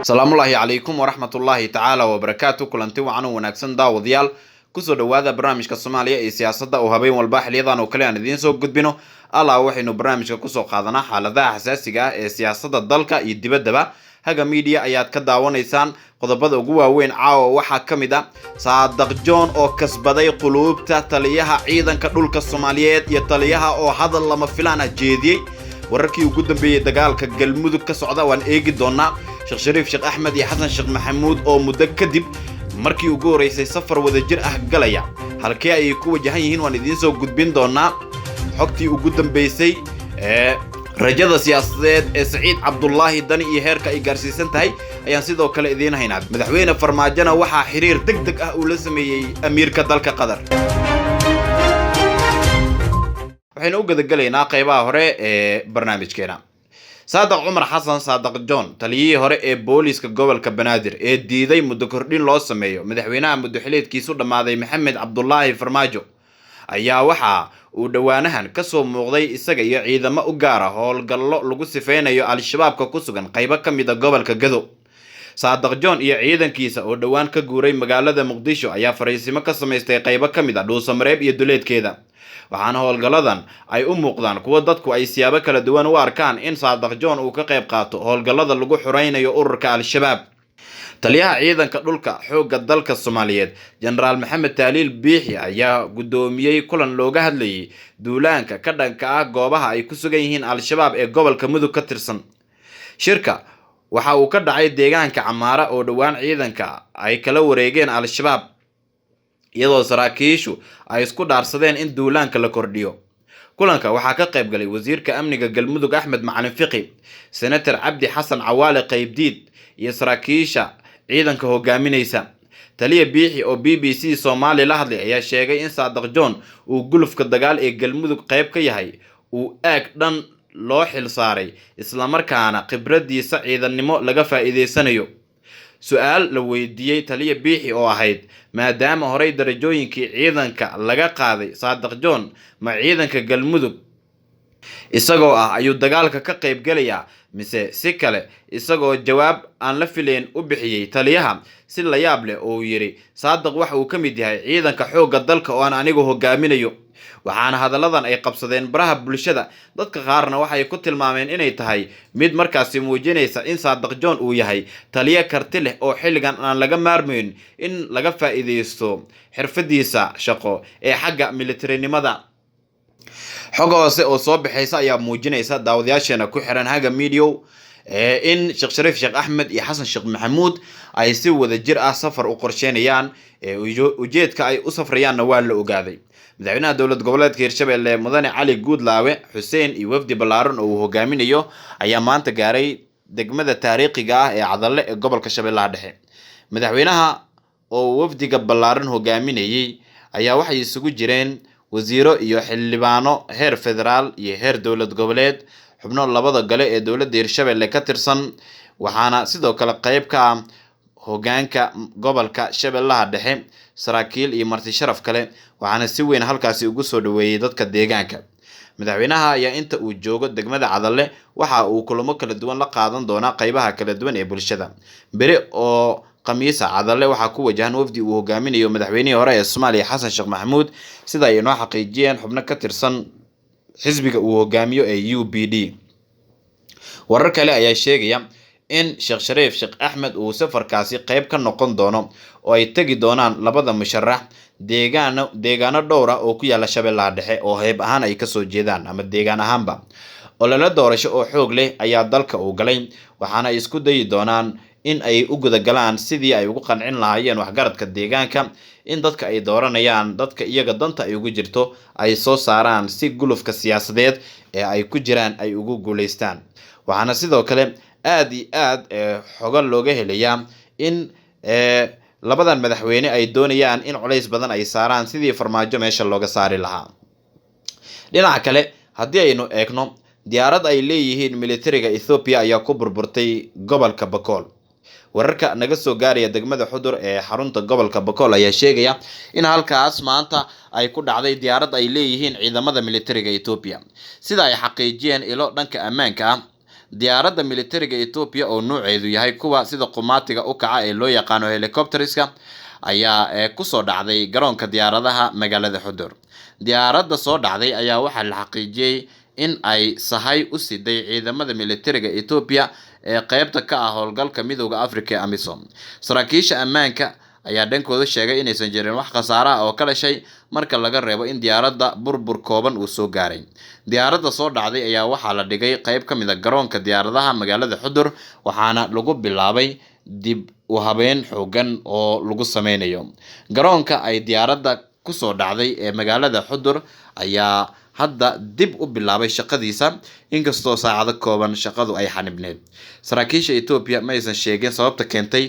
salaamullaahi calaykum waraxmatullaahi tacaala wabarakaatu. kulanti wacan u wanaagsan daawadayaal, kusoo dhowaada barnaamijka Soomaaliya ee siyaasadda oo habeen walba xiliyadan oo kale aan idiin soo gudbino. waxaynu barnaamijka kusoo qaadanaa xaaladaha xasaasiga ah ee siyaasadda dalka iyo dibaddaba. Haga Media ayaad ka daawanaysaan. qodobada ugu waaweyn caawa waxaa ka mid ah Saadaq John oo kasbaday quluubta taliyaha ciidanka dhulka Soomaaliyeed iyo taliyaha oo hadal lama filaan ah jeediyey. wararkii ugu dambeeyay dagaalka Galmudug ka socda waan eegi doonaa. Sheekh Shariif Sheekh Axmed iyo Xasan Sheekh Maxamuud oo muddo kadib markii ugu horeysay safar wadajir ah galaya, halkee ay ku wajahan yihiin waan idiin soo gudbin doonaa. xogtii ugu dambeysay rajada siyaasadeed ee Saciid Cabdullaahi Dani iyo heerka ay gaarsiisan tahay ayaan sidoo kale idiin haynaa. madaxweyne Farmaajona waxaa xiriir degdeg ah uu la sameeyay amiirka dalka Qatar. waxaynu u gadagalaynaa qaybaha hore ee barnaamijkeena. Saadaq Cumar Xasan Saadaq John, taliyihii hore ee booliiska gobolka Banaadir ee diiday muddo kordhin loo sameeyo madaxweynaha muddo xileedkiisu dhammaaday Maxamed Cabdullaahi Farmaajo, ayaa waxa uu dhawaanahan ka soo muuqday isaga iyo ciidamo u gaar ah howlgallo lagu sifeynayo al-shabaabka ku sugan qaybo ka mid ah gobolka Gado. Saadaq John iyo ciidankiisa oo dhawaan ka guuray magaalada Muqdisho ayaa fariisimo ka samaystay qaybo ka mid ah Dhuusamareeb iyo duleedkeeda, waxaana howlgalladan ay u muuqdaan kuwa dadku ay siyaabo kala duwan u arkaan in Saadaq John uu ka qayb qaato howlgallada lagu xuraynayo ururka al-shabaab. taliyaha ciidanka dhulka xoogga dalka Soomaaliyeed Generaal Maxamed Taaliil Biixi ayaa gudoomiyay kulan looga hadlayay duulaanka ka dhanka ah goobaha ay ku sugan yihiin al-shabaab ee gobolka Mudug ka tirsan. shirka waxa uu ka dhacay deegaanka Camaara oo dhawaan ciidanka ay kala wareegeen al-shabaab, iyadoo saraakiishu ay isku dhaarsadeen in duulaanka la kordhiyo. kulanka waxaa ka qayb galay wasiirka amniga Galmudug Axmed Macalin Fiqi, senator Cabdi Xasan Cawaale Qaybdiid iyo saraakiisha ciidanka hogaaminaysa. taliya Biixi oo BBC Soomaali la hadlay ayaa sheegay in Saadaq John uu gulufka dagaal ee Galmudug qayb ka yahay, uu aag dhan loo xil saaray, isla markaana khibradiisa ciidannimo laga faa'iideysanayo. su'aal la weydiiyay taliya Biixi oo ahayd maadaama horey darajooyinkii ciidanka laga qaaday Saadaq John ma ciidanka Galmudug isagoo ah ayuu dagaalka ka qayb galayaa mise si kale, isagoo jawaab aan la filayn u bixiyay taliyaha si la yaab leh oo yiri Saadaq waxa uu ka mid yahay ciidanka xoogga dalka oo aan anigu hogaaminayo. waxaana hadalladan ay qabsadeen baraha bulshada, dadka qaarna waxay ku tilmaameen inay tahay mid markaasi muujinaysa in Saadaq John uu yahay taliye karti leh oo xilligan aan laga maarmayn in laga faa'iideysto xirfadiisa shaqo ee xagga militarinimada. xog hoose oo soo bixaysa ayaa muujinaysa daawadayaasheena ku xiran Haga Media in Sheekh Shariif Sheekh Axmed iyo Xasan Sheekh Maxamuud ay si wadajir ah safar u qorsheynayaan, ujeedka ay u safrayaanna waa la ogaaday. madaxweynaha dowlad goboleedka Hirshabelle Mudane Cali Guudlaawe Xuseen iyo wafdi ballaaran oo uu hogaaminayo ayaa maanta gaaray degmada taariikhiga ah ee Cadalle ee gobolka Shabeellaha Dhexe. madaxweynaha oo wafdiga ballaaran hogaaminayay ayaa waxay isugu jireen wasiiro iyo xildhibaano heer federaal iyo heer dowlad goboleed, xubno labada gale ee dowladda Hirshabelle ka tirsan, waxaana sidoo kale qayb ka ah hogaanka gobolka Shabeellaha Dhexe, saraakiil iyo marti sharaf kale, waxaana si weyn halkaasi ugu soo dhaweeyay dadka deegaanka. madaxweynaha ayaa inta uu joogo degmada Cadalle waxa uu kulamo kala duwan la qaadan doonaa qaybaha kala duwan ee bulshada. beri oo Khamiisa Cadalle waxaa ku wajahan wafdi uu hogaaminayo madaxweynihii hore ee Soomaaliya Xasan Sheekh Maxamuud, sida ay noo xaqiijiyeen xubno ka tirsan xisbiga uu hogaamiyo ee UPD. warar kale ayaa sheegaya in Sheekh Shariif Sheekh Axmed uu safarkaasi qayb ka noqon doono oo ay tagi doonaan labada musharax deegaano dhowr ah oo ku yaala Shabeellaha Dhexe oo hayb ahaan ay kasoo jeedaan ama deegaan ahaanba. olole doorasho oo xoog leh ayaa dalka uu galay, waxaana ay isku dayi doonaan in ay u gudagalaan sidii ay ugu qancin lahaayeen waxgaradka deegaanka in dadka ay dooranayaan dadka iyaga danta ay ugu jirto ay soo saaraan si gulufka siyaasadeed ee ay ku jiraan ay ugu guuleystaan. waxaana sidoo kale aad iyo aad xogo looga helayaa in labadan madaxweyne ay doonayaan in culays badan ay saaraan sidii Farmaajo meesha looga saari lahaa. dhinaca kale haddii aynu eegno, diyaarad ay leeyihiin militariga Ethiopia ayaa ku burburtay gobolka Bakool. wararka naga soo gaaraya degmada Xudur ee xarunta gobolka Bakool ayaa sheegaya in halkaas maanta ay ku dhacday diyaarad ay leeyihiin ciidamada militariga Ethiopia, sida ay xaqiijiyeen ilo dhanka ammaanka ah. diyaaradda militariga Ethiopia oo nooceedu yahay kuwa sida qumaatiga u kaca ee loo yaqaano helicopterska ayaa ku soo dhacday garoonka diyaaradaha magaalada Xudur. Diyaaradda soo dhacday ayaa waxaa la xaqiijiyay in ay sahay u siday ciidamada militariga Ethiopia ee qaybta ka ah howlgalka Midowga Afrika ee AMISOM. Saraakiisha ammaanka ayaa dhankooda sheegay inaysan jirin wax khasaare ah oo ka dhashay marka laga reebo in diyaaradda burbur kooban uu soo gaaray. Diyaaradda soo dhacday ayaa waxaa la dhigay qayb ka mid ah garoonka diyaaradaha magaalada Xudur waxaana lagu bilaabay dib u habeyn xooggan oo lagu sameynayo. Garoonka ay diyaaradda ku soo dhacday ee magaalada Xudur ayaa hadda dib u bilaabay shaqadiisa inkastoo saacado kooban shaqadu ay xanibneed. Saraakiisha Ethiopia ma aysan sheegin sababta keentay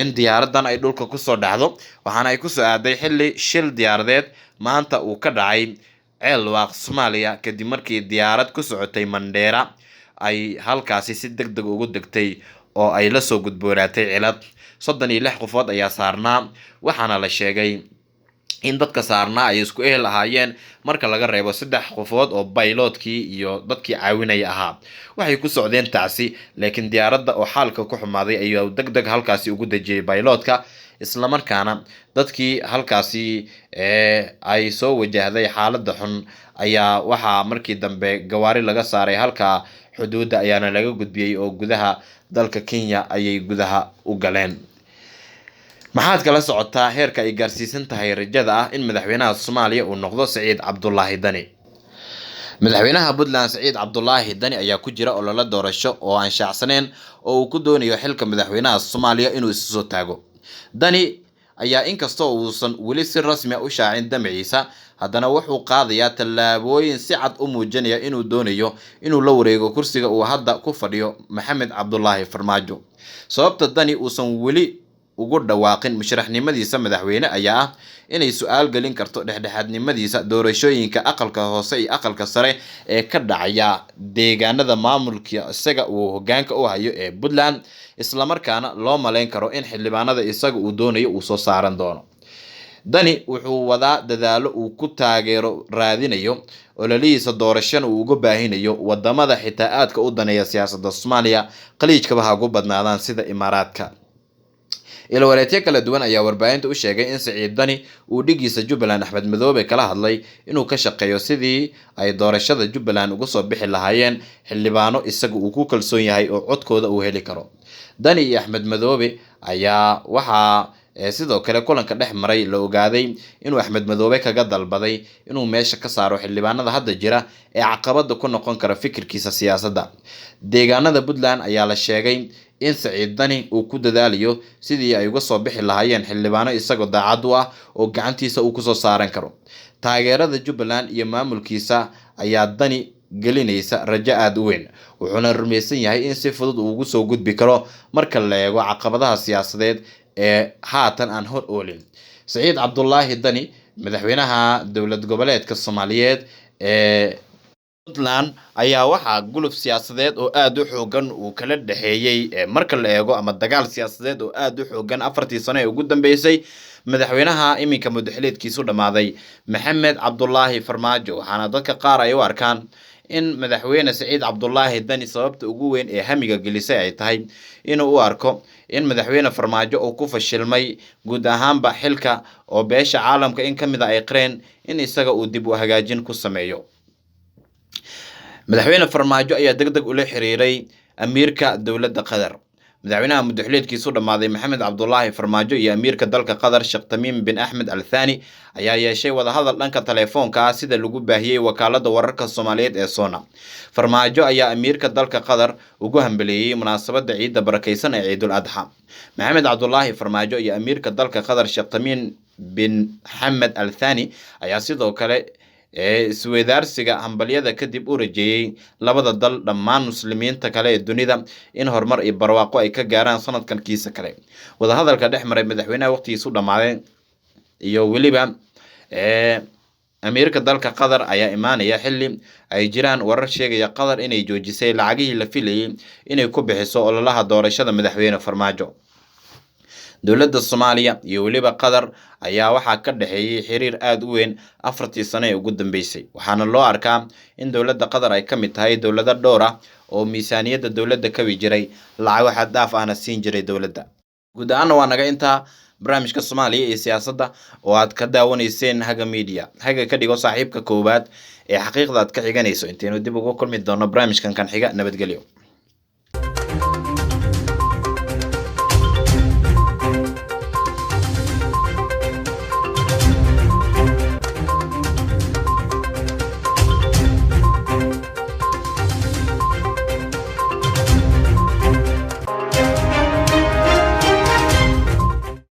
in diyaaraddan ay dhulka ku soo dhacdo waxaana ay ku soo aaday xilli shil diyaaradeed maanta uu ka dhacay Ceelwaaq Soomaaliya kadib markii diyaarad ku socotay Mandheera ay halkaasi si degdeg ugu degtay oo ay la soo gudboonaatay cilad. 36 qofood ayaa saarnaa waxaana la sheegay in dadka saarnaa ay isku ehel ahaayeen marka laga reebo 3 qofood oo pilotkii iyo dadkii caawinaya ahaa. Waxay ku socdeen taasi laakiin diyaaradda oo xaalka ku xumaaday ayuu degdeg halkaasi ugu dajiyay pilotka isla markaana dadkii halkaasi ay soo wajahday xaaladda xun ayaa waxaa markii dambe gawaari laga saaray halka xuduudda ayaana laga gudbiyay oo gudaha dalka Kenya ayay gudaha u galeen. maxaad kala socotaa heerka ay gaarsiisan tahay rajada ah in madaxweynaha Soomaaliya uu noqdo Saciid Cabdullaahi Dani? madaxweynaha Puntland Saciid Cabdullaahi Dani ayaa ku jira olole doorasho oo aan shaacsaneyn oo uu ku doonayo xilka madaxweynaha Soomaaliya inuu isu soo taago. Dani ayaa inkastoo uusan weli si rasmi ah u shaacin damaciisa haddana wuxuu qaadayaa tallaabooyin si cad u muujinaya inuu doonayo inuu la wareego kursiga uu hadda ku fadhiyo Maxamed Cabdullaahi Farmaajo. Sababta Dani uusan weli ugu dhawaaqin musharaxnimadiisa madaxweyne ayaa ah inay su'aal gelin karto dhexdhexaadnimadiisa doorashooyinka aqalka hoose iyo aqalka sare ee ka dhacaya deegaanada maamulka isaga uu hoggaanka u hayo ee Puntland isla markaana loo maleyn karo in xildhibaanada isaga uu doonayo uu soo saaran doono. Dani wuxuu wadaa dadaalo uu ku taageero raadinayo ololihiisa doorashada uu uga baahinayo wadamada xitaa aadka u daneeya siyaasadda Soomaaliya qaliijkaba ha ugu badnaadaan sida Imaaraadka. Ilwareetyo kala duwan ayaa warbaahinta u sheegay in Saciid Dani uu dhigiisa Jubbaland Axmed Madoobe kala hadlay inuu ka shaqeeyo sidii ay doorashada Jubbaland uga soo bixi lahaayeen xildhibaano isaga uu ku kalsoon yahay oo codkooda uu heli karo. Dani iyo Axmed Madoobe ayaa waxaa sidoo kale kulanka dhex maray la ogaaday inuu Axmed Madoobe kaga dalbaday inuu meesha ka saaro xildhibaanada hadda jira ee caqabada ku noqon kara fikirkiisa siyaasadda. Deegaanada Puntland ayaa la sheegay in Saciid Dani uu ku dadaalayo sidii ay uga soo bixi lahaayeen xildhibaano isagoo daacad u ah oo gacantiisa uu ku soo saaran karo. Taageerada Jubbaland iyo maamulkiisa ayaa Dani gelinaysa rajo aad u weyn wuxuuna rumaysan yahay in si fudud uu ugu soo gudbi karo marka la eego caqabadaha siyaasadeed ee haatan aan hor oolin. Saciid Cabdullaahi Dani madaxweynaha dowlad goboleedka Soomaaliyeed ee Puntland ayaa waxaa guluf siyaasadeed oo aad u xoogan uu kala dhaxeeyay marka la eego ama dagaal siyaasadeed oo aad u xoogan 4 sano ee ugu dambeysay madaxweynaha iminka muddaxileedkiisu dhamaaday Maxamed Cabdullaahi Farmaajo waxaana dadka qaar ay u arkaan in madaxweyne Saciid Cabdullaahi Dani sababta ugu weyn ee hamiga gelisay ay tahay inuu u arko in madaxweyne Farmaajo uu ku fashilmay guud ahaanba xilka oo beesha caalamka in kamid ah ay qireen in isaga uu dib u hagaajin ku sameeyo. madaxweyne Farmaajo ayaa degdeg ula xiriiray amiirka dowladda Qatar. madaxweynaha muddaxileedkiisu dhamaaday Maxamed Cabdullaahi Farmaajo iyo amiirka dalka Qatar Sheikh Tamim bin Ahmed Al Thani ayaa yeeshay wada hadal dhanka telefoonka ah sida lagu baahiyay wakaalada wararka Soomaaliyeed ee Sona. Farmaajo ayaa amiirka dalka Qatar ugu hambaleeyay munaasabadda ciidda barakeysan ee Ciidul Adha. Maxamed Cabdullaahi Farmaajo iyo amiirka dalka Qatar Sheikh Tamim bin Ahmed Al Thani ayaa sidoo kale isweydaarsiga hambaliyada kadib u rajeeyay labada dal dhammaan muslimiinta kale ee dunida in horumar iyo barwaaqo ay ka gaaraan sanadkan kiisa kale. wada hadalka dhex maray madaxweynaha waqtigiisu dhamaaday iyo weliba amiirka dalka Qatar ayaa imaanaya xilli ay jiraan warar sheegaya Qatar inay joojisay lacagihii la filayay inay ku bixiso ololaha doorashada madaxweyne Farmaajo. dowladda Soomaaliya iyo weliba Qatar ayaa waxaa ka dhaxeeyay xiriir aad u weyn 4tii sano ee ugu dambeysay, waxaana loo arkaa in dowladda Qatar ay ka mid tahay dowlado dhowr ah oo miisaaniyadda dowladda ka jiray lacag xad dhaaf ahna siin jiray dowladda. guud ahaan waa naga intaa barnaamijka Soomaaliya iyo siyaasadda oo aad ka daawanayseen Haga Media. Haga ka dhigo saaxiibka koowaad ee xaqiiqda aad ka xiganayso. Inteenu dib ugu kulmi doono barnaamijkan kan xiga. Nabadgelyo.